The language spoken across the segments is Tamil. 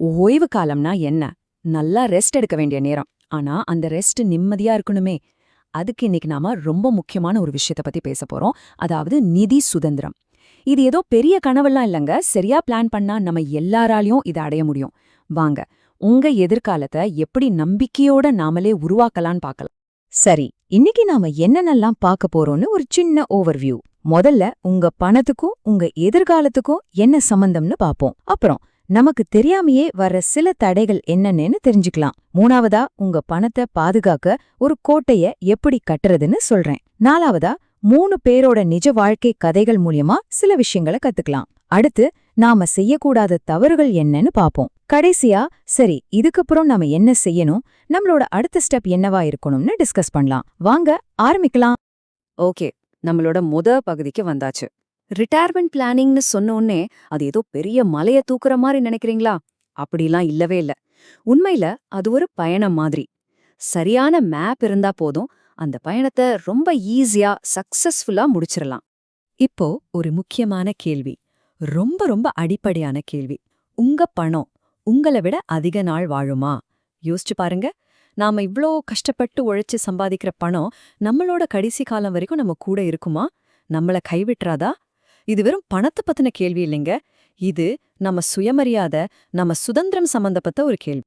ஓய்வு காலம்னா என்ன? நல்லா ரெஸ்ட் எடுக்க வேண்டிய நேரம். ஆனா அந்த ரெஸ்ட் நிம்மதியா இருக்கணுமே. அதுக்கு இன்னைக்கு நாம ரொம்ப முக்கியமான ஒரு விஷயத்த பத்தி பேச போறோம். அதாவது நிதி சுதந்திரம். இது ஏதோ பெரிய கனவெல்லாம் இல்லங்க. சரியா பிளான் பண்ணா நம்ம எல்லாராலையும் இதை அடைய முடியும். வாங்க, உங்க எதிர்காலத்தை எப்படி நம்பிக்கையோட நாமளே உருவாக்கலான்னு பார்க்கலாம். சரி, இன்னைக்கு நாம என்னென்னலாம் பார்க்க போறோம்னு ஒரு சின்ன ஓவர்வியூ. முதல்ல உங்க பணத்துக்கும் உங்க எதிர்காலத்துக்கும் என்ன சம்பந்தம்னு பாப்போம். அப்புறம் நமக்கு தெரியாமையே வர்ற சில தடைகள் என்னன்னு தெரிஞ்சுக்கலாம். மூணாவதா உங்க பணத்தை பாதுகாக்க ஒரு கோட்டைய எப்படி கட்டுறதுன்னு சொல்றேன். நாலாவதா 3 பேரோட நிஜ வாழ்க்கை கதைகள் மூலியமா சில விஷயங்களை கத்துக்கலாம். அடுத்து நாம செய்யக்கூடாத தவறுகள் என்னன்னு பாப்போம். கடைசியா சரி, இதுக்கப்புறம் நாம என்ன செய்யணும், நம்மளோட அடுத்த ஸ்டெப் என்னவா இருக்கணும்னு டிஸ்கஸ் பண்ணலாம். வாங்க ஆரம்பிக்கலாம். ஓகே, நம்மளோட பகுதிக்கு வந்தாச்சு. ரிட்டையர்மெண்ட் பிளானிங்னு சொன்னோன்னே அது ஏதோ பெரிய மலைய தூக்குற மாதிரி நினைக்கிறீங்களா? அப்படிலாம் இல்லவே இல்ல. உண்மையில அது ஒரு பயணம் மாதிரி. சரியான மேப் இருந்தா போதும், அந்த பயணத்தை ரொம்ப ஈஸியா சக்சஸ்ஃபுல்லா முடிச்சிடலாம். இப்போ ஒரு முக்கியமான கேள்வி, ரொம்ப ரொம்ப அடிப்படையான கேள்வி. உங்க பணம் உங்களை விட அதிக நாள் வாழுமா? யோசிச்சு பாருங்க. நாம இவ்ளோ கஷ்டப்பட்டு உழைச்சு சம்பாதிக்கிற பணம் நம்மளோட கடைசி காலம் வரைக்கும் நம்ம கூட இருக்குமா? நம்மள கைவிட்டுறாதா? இது வெறும் பணத்தை பத்தின கேள்வி இல்லைங்க. இது நம்ம சுயமரியாதை, நம்ம சுதந்திரம் சம்பந்தப்பட்ட ஒரு கேள்வி.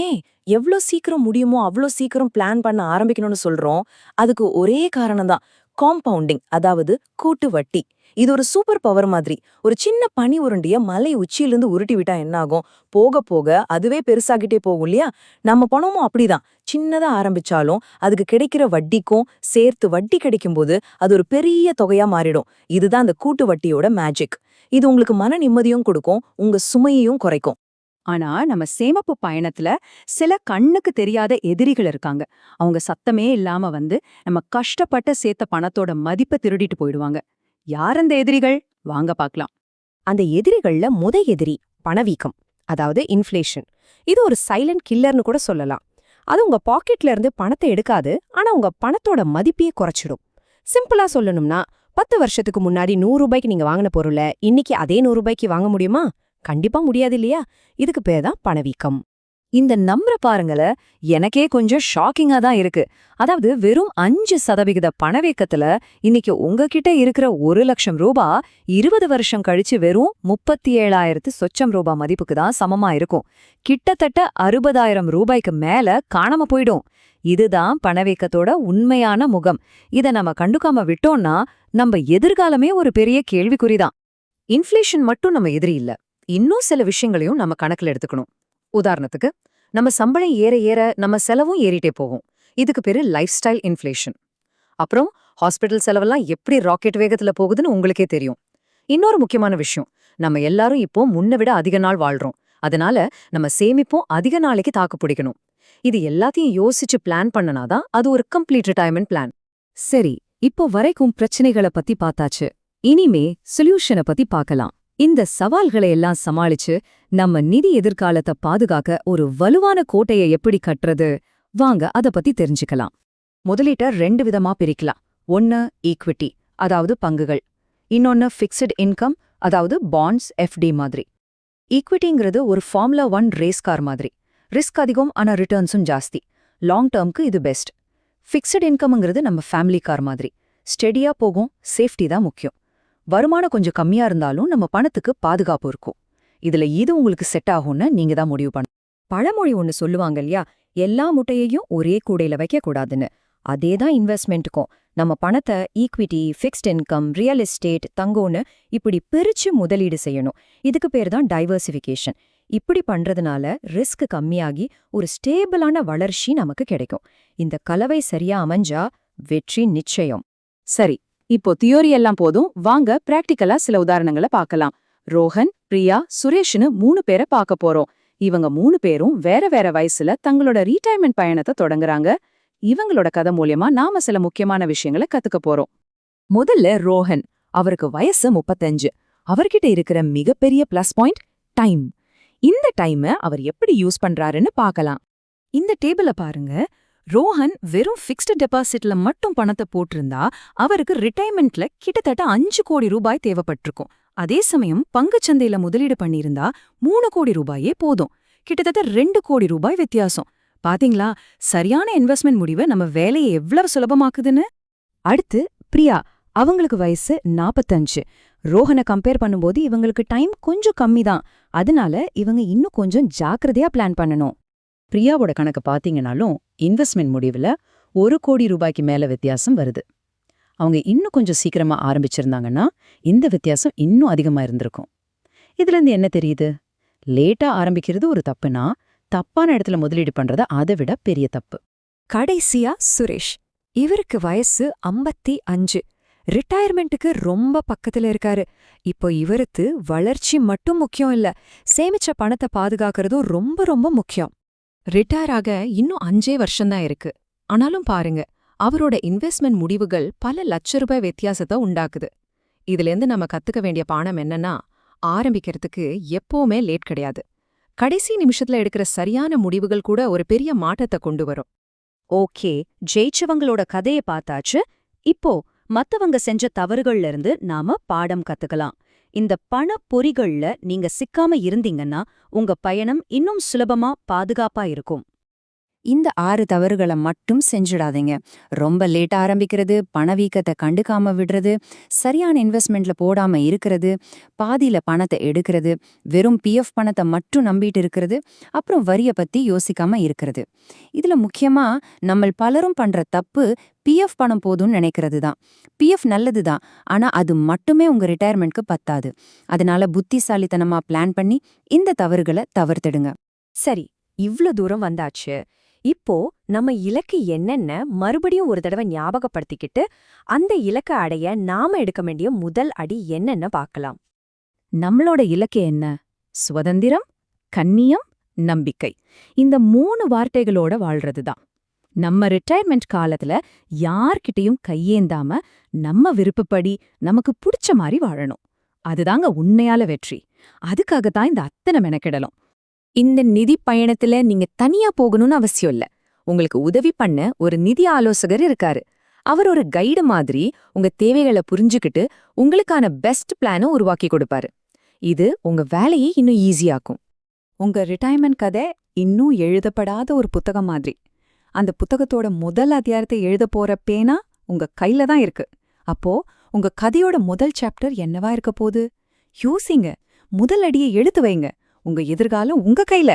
ஏன் எவ்ளோ சீக்கிரம் முடியுமோ அவ்ளோ சீக்கிரம் பிளான் பண்ண ஆரம்பிக்கணும்னு சொல்றோம்? அதுக்கு ஒரே காரணம் தான், காம்பவுண்டிங், அதாவது கூட்டு வட்டி. இது ஒரு சூப்பர் பவர் மாதிரி. ஒரு சின்ன பனி உருண்டிய மலை உச்சியிலிருந்து உருட்டி விட்டா என்ன ஆகும்? போக போக அதுவே பெருசாகிட்டே போகும் இல்லையா? நம்ம பணமும் அப்படிதான். சின்னதா ஆரம்பிச்சாலும் அதுக்கு கிடைக்கிற வட்டிக்கும் சேர்த்து வட்டி கிடைக்கும்போது அது ஒரு பெரிய தொகையா மாறிடும். இதுதான் அந்த கூட்டு வட்டியோட மேஜிக். இது உங்களுக்கு மன நிம்மதியும் கொடுக்கும், உங்க சுமையையும் குறைக்கும். ஆனா நம்ம சேமிப்பு பயணத்துல சில கண்ணுக்கு தெரியாத எதிரிகள் இருக்காங்க. அவங்க சத்தமே இல்லாம வந்து நம்ம கஷ்டப்பட்ட சேர்த்த பணத்தோட மதிப்பை திருடிட்டு போயிடுவாங்க. யார் அந்த எதிரிகள்? வாங்க பார்க்கலாம். அந்த எதிரிகள்ல எதிரி பணவீக்கம், அதாவது இன்ஃப்ளேஷன். இது ஒரு சைலண்ட் கில்லர்னு கூட சொல்லலாம். அது உங்க பாக்கெட்ல இருந்து பணத்தை எடுக்காது, ஆனா உங்க பணத்தோட மதிப்பையே குறைச்சிடும். சிம்பிளா சொல்லணும்னா, 10 வருஷத்துக்கு முன்னாடி 100 ரூபாய்க்கு நீங்க வாங்கின பொருளை இன்னைக்கு அதே 100 ரூபாய்க்கு வாங்க முடியுமா? கண்டிப்பா முடியாது இல்லையா? இதுக்கு பேர் தான் பணவீக்கம். இந்த நம்பரை பாருங்கள, எனக்கே கொஞ்சம் ஷாக்கிங்கா தான் இருக்கு. அதாவது வெறும் 5% பணவீக்கத்துல இன்னைக்கு உங்ககிட்ட இருக்கிற 1,00,000 ரூபா 20 வருஷம் கழிச்சு வெறும் 37,000 சொச்சம் ரூபா மதிப்புக்கு தான் சமமா இருக்கும். கிட்டத்தட்ட 60,000 ரூபாய்க்கு மேல காணாம போயிடும். இதுதான் பணவீக்கத்தோட உண்மையான முகம். இத நம்ம கண்டுக்காம விட்டோம்னா நம்ம எதிர்காலமே ஒரு பெரிய கேள்விக்குறிதான். இன்ஃப்ளேஷன் மட்டும் நம்ம எதிரி இல்ல, இன்னும் சில விஷயங்களையும் நம்ம கணக்குல எடுத்துக்கணும். உதாரணத்துக்கு, நம்ம சம்பளம் ஏற ஏற நம்ம செலவும் ஏறிட்டே போகும். இதுக்கு பேரு லைஃப் ஸ்டைல் இன்ஃப்ளேஷன். அப்புறம் ஹாஸ்பிட்டல் செலவெல்லாம் எப்படி ராக்கெட் வேகத்துல போகுதுன்னு உங்களுக்கே தெரியும். இன்னொரு முக்கியமான விஷயம், நம்ம எல்லாரும் இப்போ முன்ன விட அதிக நாள் வாழ்றோம். அதனால நம்ம சேமிப்பும் அதிக நாளைக்கு தாக்கு பிடிக்கணும். இது எல்லாத்தையும் யோசிச்சு பிளான் பண்ணனாதான் அது ஒரு கம்ப்ளீட் ரிட்டையர்மெண்ட் பிளான். சரி, இப்போ வரைக்கும் பிரச்சனைகளை பத்தி பார்த்தாச்சு. இனிமே சொல்யூஷனை பத்தி பார்க்கலாம். இந்த சவால்களை எல்லாம் சமாளிச்சு நம்ம நிதி எதிர்காலத்தை பாதுகாக்க ஒரு வலுவான கோட்டையை எப்படி கட்டுறது? வாங்க அத பத்தி தெரிஞ்சுக்கலாம். முதலீட்ட 2 விதமா பிரிக்கலாம். ஒன்னு ஈக்விட்டி, அதாவது பங்குகள். இன்னொன்னு ஃபிக்ஸட் இன்கம், அதாவது பாண்ட்ஸ், எஃப்டி மாதிரி. ஈக்விட்டிங்கிறது ஒரு ஃபார்முலா 1 ரேஸ் கார் மாதிரி. ரிஸ்க் அதிகம், ஆனா ரிட்டர்ன்ஸும் ஜாஸ்தி. லாங் டேர்ம்க்கு இது பெஸ்ட். ஃபிக்ஸட் இன்கம்ங்கிறது நம்ம ஃபேமிலி கார் மாதிரி. ஸ்டெடியா போகும், சேஃப்டி தான் முக்கியம். வருமானம் கொஞ்சம் கம்மியா இருந்தாலும் நம்ம பணத்துக்கு பாதுகாப்பு இருக்கும். இதுல இது உங்களுக்கு செட் ஆகும்னு நீங்க தான் முடிவு பண்ண. பழமொழி ஒன்னு சொல்லுவாங்க இல்லையா, எல்லா முட்டையையும் ஒரே கூடையில வைக்க கூடாதுன்னு. அதேதான் இன்வெஸ்ட்மெண்ட்டுக்கும். நம்ம பணத்தை equity, fixed income, real estate, தங்கம்னு இப்படி பிரிச்சு முதலீடு செய்யணும். இதுக்கு பேர் தான் டைவர்சிஃபிகேஷன். இப்படி பண்றதுனால ரிஸ்க் கம்மியாகி ஒரு ஸ்டேபிளான வளர்ச்சி நமக்கு கிடைக்கும். இந்த கலவை சரியா அமைஞ்சா வெற்றி நிச்சயம். சரி, இப்போ தியோரி எல்லாம் போதும், வாங்க பிராக்டிக்கலா சில உதாரணங்களை பார்க்கலாம். ரோஹன், பிரியா, சுரேஷ்னு 3 பேரை பார்க்க போறோம். இவங்க 3 பேரும் வேற வேற வயசுல தங்களோட ரீடைர்மெண்ட் பயணத்தை தொடங்குறாங்க. இவங்களோட கதை மூலியமா நாம சில முக்கியமான விஷயங்களை கத்துக்க போறோம். முதல்ல ரோஹன். அவருக்கு வயசு 35. அவர்கிட்ட இருக்கிற மிகப்பெரிய பிளஸ் பாயிண்ட் டைம். இந்த டைமை அவர் எப்படி யூஸ் பண்றாருன்னு பார்க்கலாம். இந்த டேபிள பாருங்க. ரோஹன் வெறும் ஃபிக்ஸ்டு டெபாசிட்ல மட்டும் பணத்தை போட்டிருந்தா அவருக்கு ரிட்டைர்மெண்ட்ல கிட்டத்தட்ட 5 கோடி ரூபாய் தேவைப்பட்டிருக்கும். அதே சமயம் பங்குச்சந்தையில முதலீடு பண்ணியிருந்தா 3 கோடி ரூபாயே போதும். கிட்டத்தட்ட 2 கோடி ரூபாய் வித்தியாசம். பாத்தீங்களா, சரியான இன்வெஸ்ட்மெண்ட் முடிவு நம்ம வேலையை எவ்வளவு சுலபமாக்குதுன்னு. அடுத்து பிரியா. அவங்களுக்கு வயசு 45. ரோஹனை கம்பேர் பண்ணும்போது இவங்களுக்கு டைம் கொஞ்சம் கம்மி தான். அதனால இவங்க இன்னும் கொஞ்சம் ஜாக்கிரதையா பிளான் பண்ணணும். பிரியாவோட கணக்கு பாத்தீங்கன்னாலும் இன்வெஸ்ட்மெண்ட் முடிவுல 1 கோடி ரூபாய்க்கு மேல வித்தியாசம் வருது. அவங்க இன்னும் கொஞ்சம் சீக்கிரமா ஆரம்பிச்சிருந்தாங்கன்னா இந்த வித்தியாசம் இன்னும் அதிகமா இருந்திருக்கும். இதுல இருந்து என்ன தெரியுது? லேட்டா ஆரம்பிக்கிறது ஒரு தப்புனா, தப்பான இடத்துல முதலீடு பண்றது அதை விட பெரிய தப்பு. கடைசியா சுரேஷ். இவருக்கு வயசு 55. ரிட்டையர்மெண்ட்டுக்கு ரொம்ப பக்கத்துல இருக்காரு. இப்போ இவருக்கு வளர்ச்சி மட்டும் முக்கியம் இல்ல, சேமிச்ச பணத்தை பாதுகாக்கிறதும் ரொம்ப ரொம்ப முக்கியம். ரிட்டையர் ஆக இன்னும் 5 வருஷம்தான் இருக்கு. ஆனாலும் பாருங்க, அவரோட இன்வெஸ்ட்மெண்ட் முடிவுகள் பல லட்ச ரூபாய் வித்தியாசத்தை உண்டாக்குது. இதுலேருந்து நம்ம கத்துக்க வேண்டிய பாடம் என்னன்னா, ஆரம்பிக்கிறதுக்கு எப்பவுமே லேட் கிடையாது. கடைசி நிமிஷத்துல எடுக்கிற சரியான முடிவுகள் கூட ஒரு பெரிய மாற்றத்தை கொண்டு வரும். ஓகே, ஜெயிச்சவங்களோட கதைய பார்த்தாச்சு. இப்போ மத்தவங்க செஞ்ச தவறுகள்ல இருந்து நாம பாடம் கத்துக்கலாம். இந்த பண பொறிகள்ல நீங்க சிக்காம இருந்தீங்கன்னா உங்க பயணம் இன்னும் சுலபமா பாதுகாப்பா இருக்கும். இந்த 6 தவறுகளை மட்டும் செஞ்சிடாதீங்க. ரொம்ப லேட்டா ஆரம்பிக்கிறது, பணவீக்கத்தை கண்டுக்காம விடுறது, சரியான இன்வெஸ்ட்மெண்ட்ல போடாம இருக்கிறது, பாதியில பணத்தை எடுக்கிறது, வெறும் பிஎஃப் பணத்தை மட்டும் நம்பிட்டு இருக்கிறது, அப்புறம் வரிய பத்தி யோசிக்காம இருக்கிறது. இதுல முக்கியமா நம்ம பலரும் பண்ற தப்பு பிஎஃப் பணம் போதும்னு நினைக்கிறது தான். பிஎஃப் நல்லதுதான், ஆனா அது மட்டுமே உங்க ரிட்டையர்மெண்ட்க்கு பத்தாது. அதனால புத்திசாலித்தனமா பிளான் பண்ணி இந்த தவறுகளை தவிர்த்திடுங்க. சரி, இவ்ளோ தூரம் வந்தாச்சு. இப்போ நம்ம இலக்கு என்னென்ன மறுபடியும் ஒரு தடவை ஞாபகப்படுத்திக்கிட்டு அந்த இலக்கை அடைய நாம எடுக்க வேண்டிய முதல் அடி என்னன்னு பார்க்கலாம். நம்மளோட இலக்கு என்ன? சுதந்திரம், கண்ணியம், நம்பிக்கை. இந்த 3 வார்த்தைகளோட வாழ்றதுதான். நம்ம ரிட்டையர்மெண்ட் காலத்துல யார்கிட்டயும் கையேந்தாம நம்ம விருப்பப்படி நமக்கு புடிச்ச மாதிரி வாழணும். அதுதாங்க உண்மையால வெற்றி. அதுக்காகத்தான் இந்த அத்தனை மெனக்கெடலும். இந்த நிதி பயணத்துல நீங்க தனியா போகணும்னு அவசியம் இல்ல. உங்களுக்கு உதவி பண்ண ஒரு நிதி ஆலோசகர் இருக்காரு. அவர் ஒரு கைடு மாதிரி உங்க தேவைகளை புரிஞ்சுக்கிட்டு உங்களுக்கான பெஸ்ட் பிளானை உருவாக்கி கொடுப்பாரு. இது உங்க வேலையை இன்னும் ஈஸியாக்கும். உங்க ரிட்டையர்மெண்ட் கதை இன்னும் எழுதப்படாத ஒரு புத்தகம் மாதிரி. அந்த புத்தகத்தோட முதல் அத்தியாயத்தை எழுத போற பேனா உங்க கையில தான் இருக்கு. அப்போ உங்க கதையோட முதல் சாப்டர் என்னவா இருக்க போகுது? யோசிங்க. முதல் அடியை எடுத்து வைங்க. உங்க எதிர்காலம் உங்க கையில.